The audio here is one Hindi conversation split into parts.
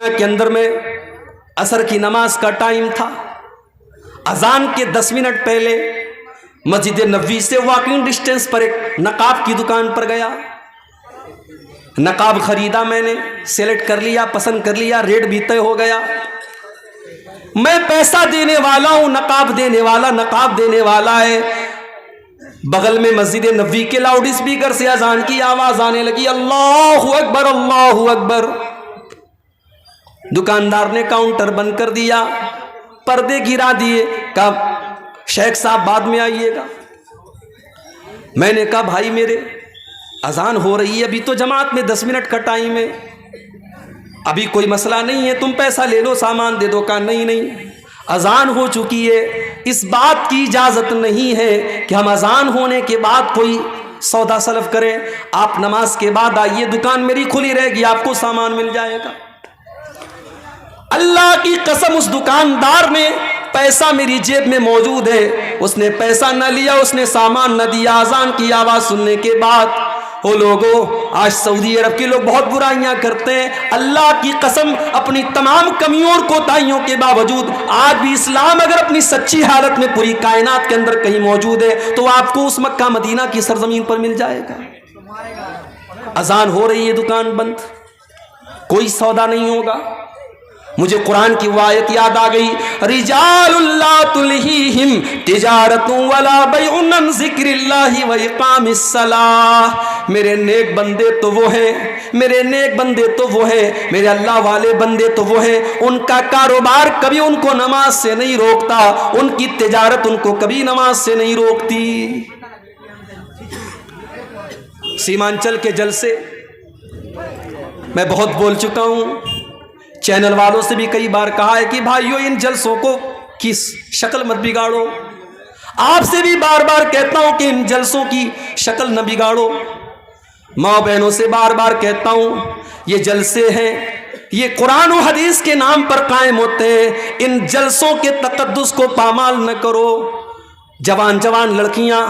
के अंदर में असर की नमाज का टाइम था। अजान के 10 मिनट पहले मस्जिद नबवी से वॉकिंग डिस्टेंस पर एक नकाब की दुकान पर गया। नकाब खरीदा, मैंने सेलेक्ट कर लिया, पसंद कर लिया, रेट भी तय हो गया। मैं पैसा देने वाला हूं, नकाब देने वाला है। बगल में मस्जिद नबवी के लाउड स्पीकर से अजान की आवाज आने लगी, अल्लाहु अकबर अल्लाहु अकबर। दुकानदार ने काउंटर बंद कर दिया, पर्दे गिरा दिए, कहा शेख साहब बाद में आइएगा। मैंने कहा भाई मेरे अजान हो रही है, अभी तो जमात में 10 मिनट का टाइम है, अभी कोई मसला नहीं है, तुम पैसा ले लो, सामान दे दो। कहा नहीं, अजान हो चुकी है, इस बात की इजाजत नहीं है कि हम अजान होने के बाद कोई सौदा सलफ करें। आप नमाज के बाद आइए, दुकान मेरी खुली रहेगी, आपको सामान मिल जाएगा। अल्लाह की कसम, उस दुकानदार ने पैसा मेरी जेब में मौजूद है, उसने पैसा न लिया, उसने सामान न दिया। अजान की आवाज सुनने के बाद, ओ लोगों, आज सऊदी अरब के लोग बहुत बुराइयां करते हैं। अल्लाह की कसम, अपनी तमाम कमियों और कोताहियों के बावजूद आज भी इस्लाम अगर अपनी सच्ची हालत में पूरी कायनात के अंदर कहीं मौजूद है तो आपको उस मक्का मदीना की सरजमीन पर मिल जाएगा। अजान हो रही है, दुकान बंद, कोई सौदा नहीं होगा। मुझे कुरान की वो आयत याद आ गई, रिजालुल्लाह तुलहीहिम तिजारतु वला बैउन अन ज़िक्रिल्लाहि व इक़ामिस्सलाह। मेरे नेक बंदे तो वो हैं, मेरे नेक बंदे तो वो हैं, मेरे अल्लाह वाले बंदे तो वो हैं, उनका कारोबार कभी उनको नमाज से नहीं रोकता, उनकी तिजारत उनको कभी नमाज से नहीं रोकती। सीमांचल के जलसे मैं बहुत बोल चुका हूं, चैनल वालों से भी कई बार कहा है कि भाइयों इन जलसों को की शक्ल मत बिगाड़ो। आपसे भी बार बार कहता हूं कि इन जलसों की शक्ल न बिगाड़ो। माँ बहनों से बार बार कहता हूं, ये जलसे हैं, ये कुरान और हदीस के नाम पर कायम होते हैं, इन जलसों के तकद्दुस को पामाल न करो। जवान जवान लड़कियां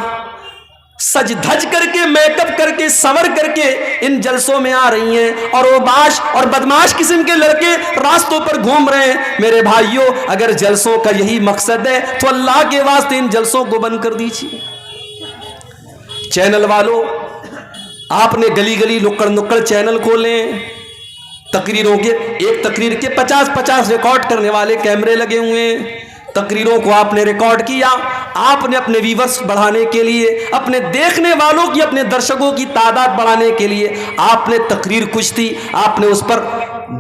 सज धज करके, मेकअप करके, सवर करके इन जलसों में आ रही हैं, और वो बाश और बदमाश किस्म के लड़के रास्तों पर घूम रहे हैं। मेरे भाइयों, अगर जलसों का यही मकसद है तो अल्लाह के वास्ते इन जलसों को बंद कर दीजिए। चैनल वालों, आपने गली गली नुक्कड़ नुक्कड़ चैनल खोलें, तकरीरों के एक तकरीर के 50-50 रिकॉर्ड करने वाले कैमरे लगे हुए हैं। तकरीरों को आपने रिकॉर्ड किया, आपने अपने व्यूवर्स बढ़ाने के लिए, अपने देखने वालों की, अपने दर्शकों की तादाद बढ़ाने के लिए आपने तकरीर कुछ थी, आपने उस पर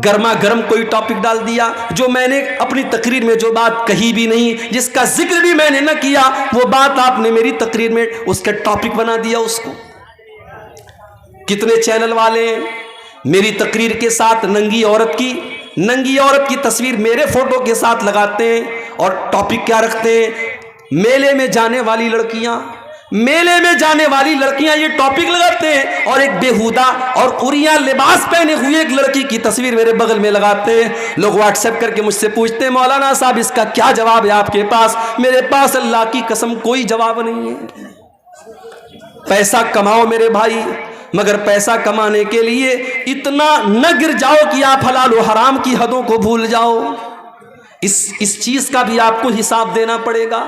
गर्मा गर्म कोई टॉपिक डाल दिया, जो मैंने अपनी तकरीर में जो बात कही भी नहीं, जिसका जिक्र भी मैंने न किया, वो बात आपने मेरी तकरीर में उसका टॉपिक बना दिया उसको। कितने चैनल वाले मेरी तकरीर के साथ नंगी औरत की तस्वीर मेरे फोटो के साथ लगाते हैं, और टॉपिक क्या रखते हैं, मेले में जाने वाली लड़कियां, ये टॉपिक लगाते हैं, और एक बेहुदा और उरिया लिबास पहने हुए एक लड़की की तस्वीर मेरे बगल में लगाते हैं। लोग व्हाट्सएप करके मुझसे पूछते हैं, मौलाना साहब इसका क्या जवाब है आपके पास? मेरे पास अल्लाह की कसम कोई जवाब नहीं है। पैसा कमाओ मेरे भाई, मगर पैसा कमाने के लिए इतना न गिर जाओ कि आप हलाल और हराम की हदों को भूल जाओ। इस चीज का भी आपको हिसाब देना पड़ेगा।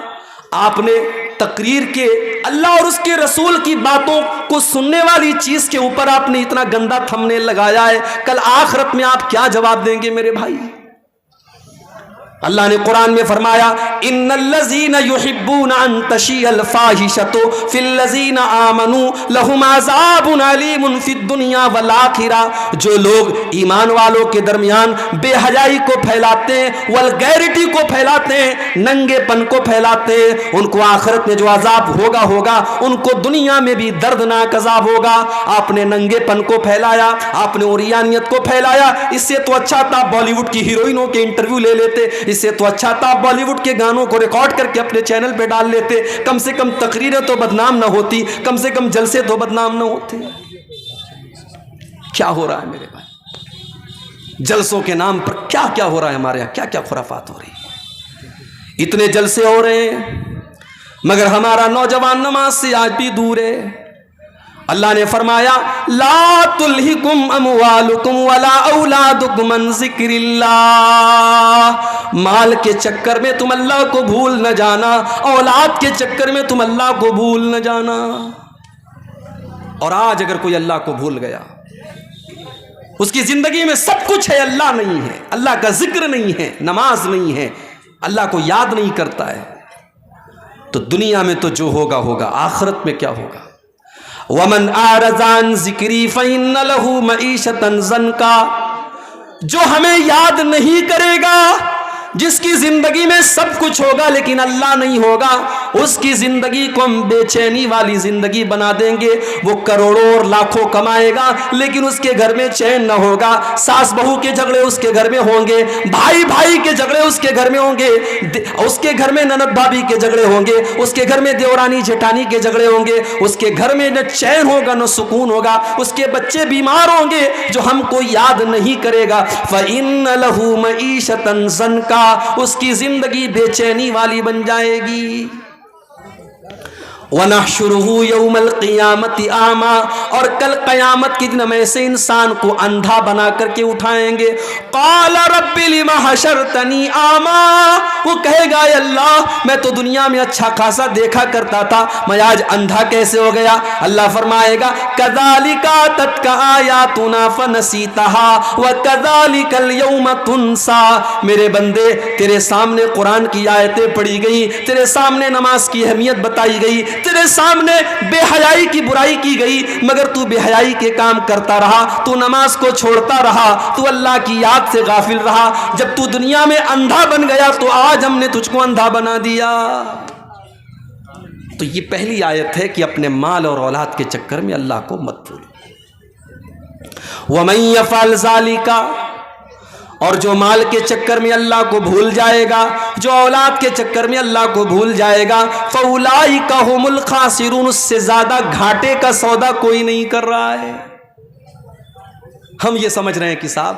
आपने तकरीर के अल्लाह और उसके रसूल की बातों को सुनने वाली चीज के ऊपर आपने इतना गंदा थंबनेल लगाया है, कल आखिरत में आप क्या जवाब देंगे मेरे भाई? अल्लाह ने कुरान में फरमाया, इन्नल्लज़ीना युहिब्बूना अन तशियल फाहिशतु फिल्लज़ीना आमनू लहुम अज़ाबुन अलीमुन फिद दुनिया वल आखिरा। जो लोग ईमान वालों के दरमियान बेहयाई को फैलाते हैं, वल्गैरिटी को फैलाते हैं, नंगेपन को फैलाते हैं, उनको आखिरत में जो अजाब होगा उनको दुनिया में भी दर्दनाक अजाब होगा। आपने नंगेपन को फैलाया, आपने उरियानियत को फैलाया, इससे तो अच्छा था बॉलीवुड की हीरोइनों के इंटरव्यू ले लेते, इससे तो अच्छा था बॉलीवुड के गानों को रिकॉर्ड करके अपने चैनल पे डाल लेते, कम से कम तकरीरें तो बदनाम ना होती, कम से कम जलसे तो बदनाम ना होते। क्या हो रहा है मेरे भाई? जलसों के नाम पर क्या क्या हो रहा है हमारे यहाँ, क्या क्या खुराफात हो रही है। इतने जलसे हो रहे हैं, मगर हमारा नौजवान नमाज से आज भी दूर है। अल्लाह ने फरमाया ला तुल्हिकुम अमवालुकुम वला औलादुकुम अन ज़िक्रिल्लाह, माल के चक्कर में तुम अल्लाह को भूल न जाना, औलाद के चक्कर में तुम अल्लाह को भूल न जाना। और आज अगर कोई अल्लाह को भूल गया, उसकी जिंदगी में सब कुछ है, अल्लाह नहीं है, अल्लाह का जिक्र नहीं है, नमाज नहीं है, अल्लाह को याद नहीं करता है, तो दुनिया में तो जो होगा होगा, आखिरत में क्या होगा। वमन आरज़ान ज़िक्री फ़इन्न लहू मईशतन ज़न्का, जो हमें याद नहीं करेगा, जिसकी जिंदगी में सब कुछ होगा लेकिन अल्लाह नहीं होगा, उसकी जिंदगी को हम बेचैनी वाली जिंदगी बना देंगे। वो करोड़ों और लाखों कमाएगा लेकिन उसके घर में चैन न होगा, सास बहू के झगड़े उसके घर में होंगे, भाई भाई के झगड़े उसके घर में होंगे, उसके घर में ननद भाभी के झगड़े होंगे, उसके घर में देवरानी जेठानी के झगड़े होंगे, उसके घर में न चैन होगा न सुकून होगा, उसके बच्चे बीमार होंगे जो हमको याद नहीं करेगा। फ़इन्न लहू मईशतन ज़न्का, उसकी जिंदगी बेचैनी वाली बन जाएगी। वनहशुरुहु यौमल क़ियामति आमा, और कल क़यामत के दिन हम ऐसे इंसान को अंधा बना करके उठाएंगे। क़ाल रब्बि लिमा हशरतनी आमा, वो कहेगा अल्लाह मैं तो दुनिया में अच्छा खासा देखा करता था, मैं आज अंधा कैसे हो गया। अल्लाह फरमाएगा कज़ालिका तत्का आयातुना फनसीतहा व कज़ालिकल यौम तुनसा, मेरे बंदे तेरे सामने कुरान की आयतें पढ़ी गई, तेरे सामने नमाज की अहमियत बताई गई, तेरे सामने बेहयाई की बुराई की गई, मगर तू बेहयाई के काम करता रहा, तू नमाज को छोड़ता रहा, तू अल्लाह की याद से गाफिल रहा। जब तू दुनिया में अंधा बन गया तो आज हमने तुझको अंधा बना दिया। तो ये पहली आयत है कि अपने माल और औलाद के चक्कर में अल्लाह को मत भूलो। वमन यफ़अल ज़ालिका, और जो माल के चक्कर में अल्लाह को भूल जाएगा, जो औलाद के चक्कर में अल्लाह को भूल जाएगा, फ़उलाइका हुमुल खासिरून, उससे ज्यादा घाटे का सौदा कोई नहीं कर रहा है। हम ये समझ रहे हैं कि साहब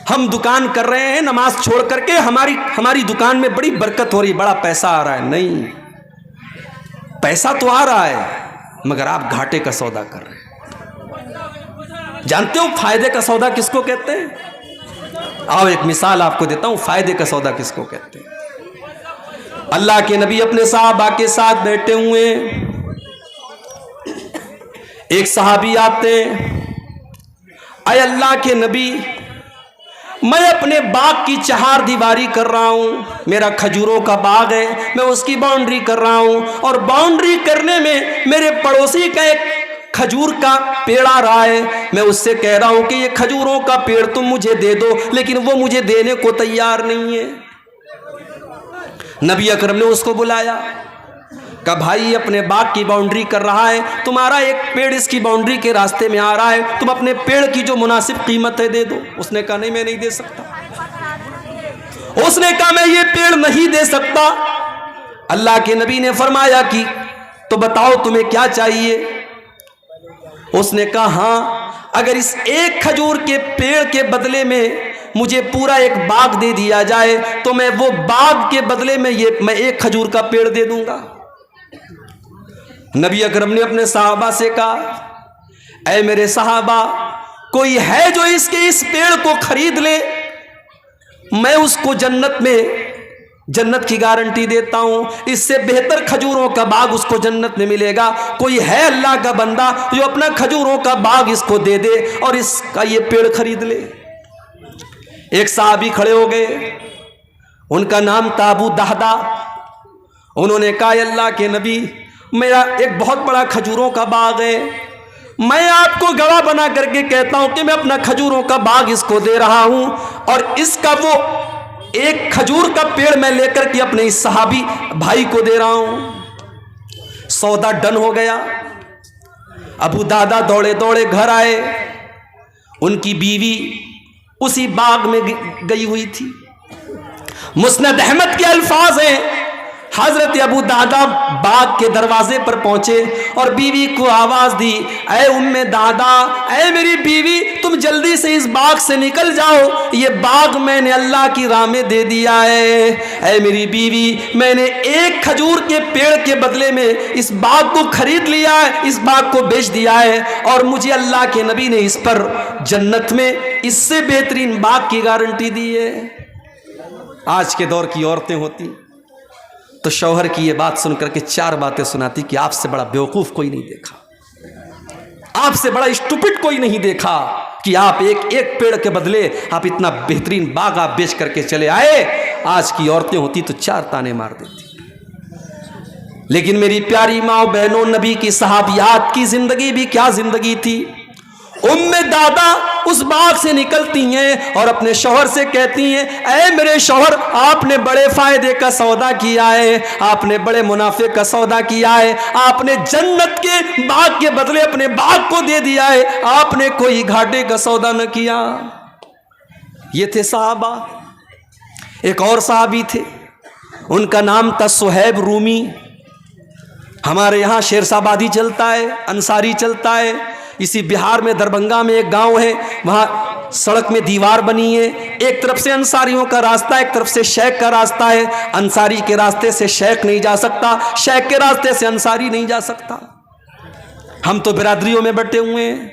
हम दुकान कर रहे हैं, नमाज छोड़ करके हमारी दुकान में बड़ी बरकत हो रही, बड़ा पैसा आ रहा है। नहीं, पैसा तो आ रहा है मगर आप घाटे का सौदा कर रहे हैं। जानते हो फायदे का सौदा किसको कहते हैं? आओ एक मिसाल आपको देता हूं, फायदे का सौदा किसको कहते हैं। अल्लाह के नबी अपने सहाबा के साथ बैठे हुए, एक सहाबी आते, अय अल्लाह के नबी मैं अपने बाग की चहार दीवारी कर रहा हूँ, मेरा खजूरों का बाग है, मैं उसकी बाउंड्री कर रहा हूँ, और बाउंड्री करने में मेरे पड़ोसी का एक खजूर का पेड़ आ रहा है, मैं उससे कह रहा हूं कि ये खजूरों का पेड़ तुम मुझे दे दो, लेकिन वो मुझे देने को तैयार नहीं है। नबी अकरम ने उसको बुलाया, कहा भाई अपने बाग की बाउंड्री कर रहा है, तुम्हारा एक पेड़ इसकी बाउंड्री के रास्ते में आ रहा है, तुम अपने पेड़ की जो मुनासिब कीमत है दे दो। उसने कहा नहीं मैं नहीं दे सकता। उसने कहा मैं ये पेड़ नहीं दे सकता। अल्लाह के नबी ने फरमाया कि तो बताओ तुम्हें क्या चाहिए। उसने कहा हाँ, अगर इस एक खजूर के पेड़ के बदले में मुझे पूरा एक बाग दे दिया जाए तो मैं वो बाग के बदले में मैं एक खजूर का पेड़ दे दूंगा। नबी अकरम ने अपने सहाबा से कहा ऐ मेरे सहाबा, कोई है जो इस पेड़ को खरीद ले, मैं उसको जन्नत की गारंटी देता हूं, इससे बेहतर खजूरों का बाग उसको जन्नत में मिलेगा। कोई है अल्लाह का बंदा जो अपना खजूरों का बाग इसको दे दे और इसका ये पेड़ खरीद ले। एक साहबी खड़े हो गए, उनका नाम था अबू दहदा। उन्होंने कहा अल्लाह के नबी मेरा एक बहुत बड़ा खजूरों का बाग है, मैं आपको गवाह बना करके कहता हूं कि मैं अपना खजूरों का बाग इसको दे रहा हूं और इसका वो एक खजूर का पेड़ मैं लेकर के अपने इस सहाबी भाई को दे रहा हूं। सौदा डन हो गया। अबू दादा दौड़े दौड़े घर आए, उनकी बीवी उसी बाग में गई हुई थी। मुस्नद अहमद के अल्फाज हैं, हजरत अबू दादा बाग के दरवाजे पर पहुंचे और बीवी को आवाज दी, ऐ उम्मे दादा, ऐ मेरी बीवी, तुम जल्दी से इस बाग से निकल जाओ, ये बाग मैंने अल्लाह की राह में दे दिया है। ऐ मेरी बीवी, मैंने एक खजूर के पेड़ के बदले में इस बाग को खरीद लिया है, इस बाग को बेच दिया है, और मुझे अल्लाह के नबी ने इस पर जन्नत में इससे बेहतरीन बाग की गारंटी दी है। आज के दौर की औरतें होती तो शौहर की ये बात सुनकर के 4 बातें सुनाती कि आपसे बड़ा बेवकूफ कोई नहीं देखा, आपसे बड़ा स्टूपिड कोई नहीं देखा कि आप एक पेड़ के बदले आप इतना बेहतरीन बाग आप बेच करके चले आए। आज की औरतें होती तो 4 ताने मार देती। लेकिन मेरी प्यारी माँ बहनों, नबी की सहाबियात की जिंदगी भी क्या जिंदगी थी। उम्मे दादा उस बाग से निकलती हैं और अपने शौहर से कहती हैं, ऐ मेरे शौहर, आपने बड़े फायदे का सौदा किया है, आपने बड़े मुनाफे का सौदा किया है, आपने जन्नत के बाग के बदले अपने बाग को दे दिया है, आपने कोई घाटे का सौदा न किया। ये थे साहबा। एक और साहबी थे, उनका नाम था सुहैब रूमी। हमारे यहाँ शेरशाबादी चलता है, अंसारी चलता है। इसी बिहार में दरभंगा में एक गांव है, वहाँ सड़क में दीवार बनी है, एक तरफ से अंसारियों का रास्ता, एक तरफ से शेख का रास्ता है। अंसारी के रास्ते से शेख नहीं जा सकता, शेख के रास्ते से अंसारी नहीं जा सकता। हम तो बिरादरियों में बटे हुए हैं,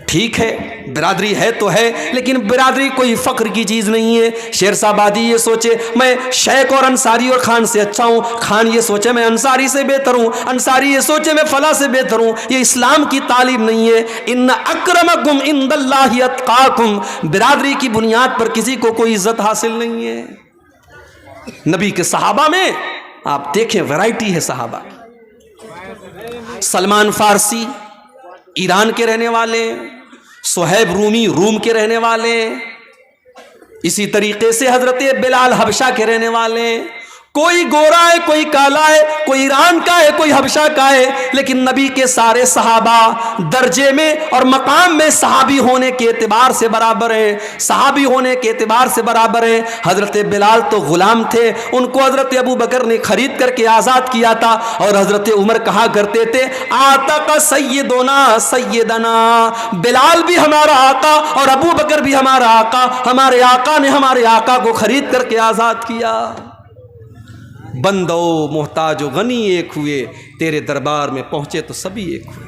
ठीक है, बिरादरी है तो है, लेकिन बिरादरी कोई फख्र की चीज़ नहीं है। शेरशाबादी ये सोचे मैं शेख और अंसारी और खान से अच्छा हूँ, खान ये सोचे मैं अंसारी से बेहतर हूँ, अंसारी ये सोचे मैं फला से बेहतर हूँ, ये इस्लाम की तालीम नहीं है। इन्ना अक्रमकुम इंदल्लाहि अत्काकुम, बिरादरी की बुनियाद पर किसी को कोई इज्जत हासिल नहीं है। नबी के सहाबा में आप देखें वैरायटी है सहाबा। सलमान फारसी ईरान के रहने वाले, सुहैब रूमी रूम के रहने वाले, इसी तरीके से हजरत बिलाल हबशा के रहने वाले। कोई गोरा है, कोई काला है, कोई ईरान का है, कोई हबशा का है, लेकिन नबी के सारे सहाबा दर्जे में और मकाम में सहाबी होने के एतबार से बराबर है, सहाबी होने के एतबार से बराबर है। हजरत बिलाल तो गुलाम थे, उनको हजरत अबू बकर ने खरीद करके आज़ाद किया था, और हजरत उमर कहा करते थे, आका का सैयदोना सैयदना, बिलाल भी हमारा आका और अबू बकर भी हमारा आका, हमारे आका ने हमारे आका को खरीद करके आज़ाद किया। बंदो मोहताज गनी एक हुए, तेरे दरबार में पहुंचे तो सभी एक हुए।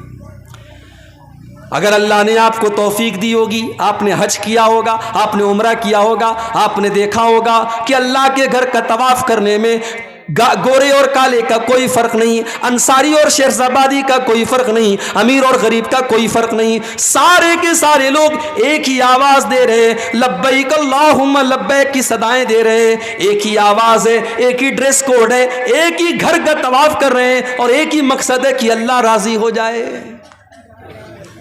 अगर अल्लाह ने आपको तौफीक दी होगी, आपने हज किया होगा, आपने उम्रा किया होगा, आपने देखा होगा कि अल्लाह के घर का तवाफ करने में गोरे और काले का कोई फर्क नहीं, अंसारी और शेरशाबादी का कोई फर्क नहीं, अमीर और गरीब का कोई फर्क नहीं, सारे के सारे लोग एक ही आवाज दे रहे हैं, लब्बैक अल्लाहुम्मा लब्बैक की सदाएं दे रहे हैं। एक ही आवाज है, एक ही ड्रेस कोड है, एक ही घर का तवाफ कर रहे हैं, और एक ही मकसद है कि अल्लाह राजी हो जाए।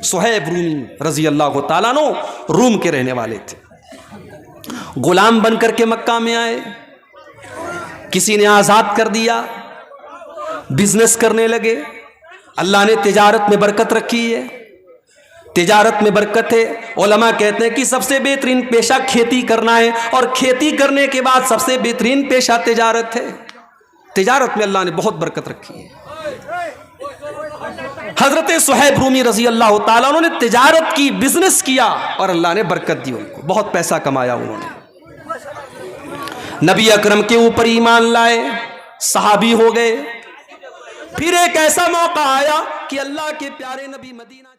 सुहैब रूमी रजी अल्लाह तआला अन्हु रूम के रहने वाले थे, गुलाम बनकर के मक्का में आए, किसी ने आज़ाद कर दिया, बिजनेस करने लगे। अल्लाह ने तिजारत में बरकत रखी है, तिजारत में बरकत है। उलमा कहते हैं कि सबसे बेहतरीन पेशा खेती करना है, और खेती करने के बाद सबसे बेहतरीन पेशा तिजारत है। तिजारत में अल्लाह ने बहुत बरकत रखी है। हजरत सुहैब रूमी रजी अल्लाह तआला उन्होंने तिजारत की, बिजनेस किया, और अल्लाह ने बरकत दी उनको, बहुत पैसा कमाया उन्होंने। नबी अकरम के ऊपर ईमान लाए, सहाबी हो गए। फिर एक ऐसा मौका आया कि अल्लाह के प्यारे नबी मदीना